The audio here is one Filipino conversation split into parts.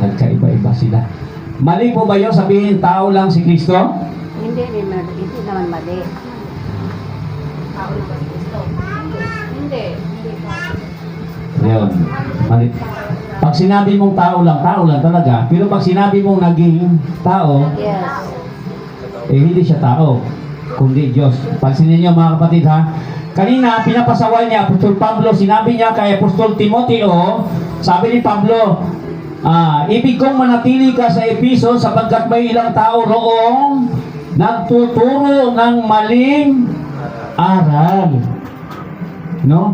Nagkaiba-iba sila. Mali po ba yun sabihin tao lang si Kristo? Hindi naman mali. Tao lang ba si Kristo? Hindi. Yun. Mali. Pag sinabi mong tao lang talaga. Pero pag sinabi mong naging tao, Yes. hindi siya tao, kundi Diyos. Pansinin niyo mga kapatid ha. Kanina, pinapasaway niya Apostol Pablo, sinabi niya kay Apostol Timoteo, sabi ni Pablo, ibig kong manatili ka sa Epeso sapagkat may ilang tao roong nagtuturo ng maling aral. No?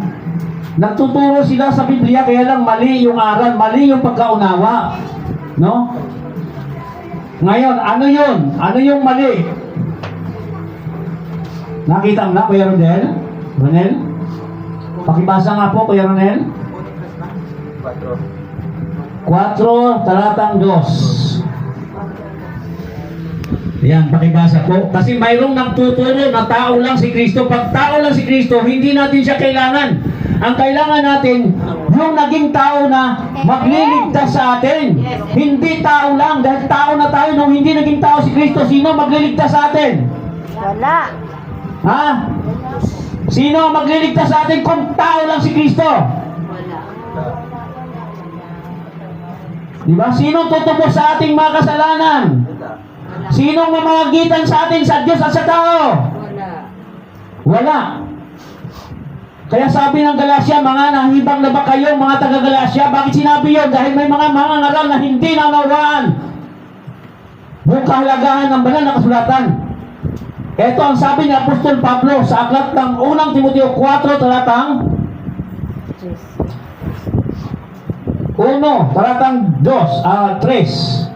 Nagtuturo sila sa Biblia, kaya lang mali yung aral, mali yung pagkaunawa. No? Ngayon, ano yun? Ano yung mali? Nakita mo na, Kuya Ronel? Ronel? Pakibasa nga po, Kuya Ronel. 4, talatang 2. Yan, pakibasa po. Kasi mayroong nagtuturo na tao lang si Kristo. Pag tao lang si Kristo, hindi natin siya kailangan. Ang kailangan natin, yung naging tao na magliligtas sa atin. Hindi tao lang. Dahil tao na tayo, nung hindi naging tao si Kristo, sino magliligtas sa atin? Wala. Ha? Sino magliligtas sa atin kung tao lang si Kristo? Wala. Diba? Sino tutubos sa ating mga kasalanan? Sino mamagitan sa atin sa Diyos at sa tao? Wala. Wala. Kaya sabi ng Galacia, mga nahibang na ba kayo, mga taga-Galacia? Bakit sinabi yun? Dahil may mga ngaral na hindi naunawaan yung kahalagahan ng banal na kasulatan. Ito ang sabi ni Apostol Pablo sa aklat ng unang Timoteo 4, talatang 1, talatang 3.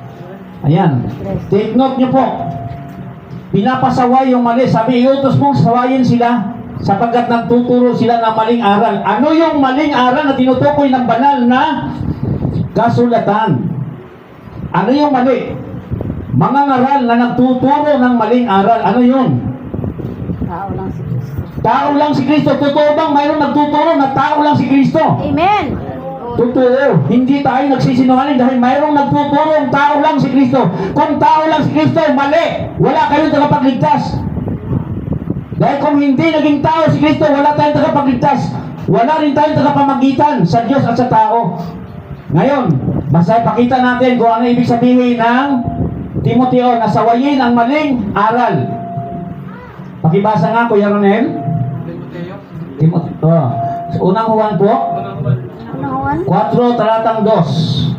Ayan. Take note nyo po. Pinapasaway yung mali. Sabi, iutos mong sawayin sila sapagkat nagtuturo sila ng maling aral. Ano yung maling aral na tinutukoy ng banal na kasulatan? Ano yung mali? Mga ngaral na nagtuturo ng maling aral. Ano yun? Tao lang si Kristo. Tao lang si Kristo. Totoo bang mayroong nagtuturo na tao lang si Kristo? Amen. Totoo. Hindi tayo nagsisinungaling dahil mayroong nagtuturo ang tao lang si Kristo. Kung tao lang si Kristo, mali. Wala kayong tagapagligtas. Dahil kung hindi naging tao si Kristo, wala tayong tagapagligtas. Wala rin tayong tagapamagitan sa Diyos at sa tao. Ngayon, basta pakita natin kung ano ibig sabihin ng Timoteo na sawayin ang maling aral. Pakibasa nga, Kuya Ronel. Timoteo. Unang Juan po. 4, talatang 2.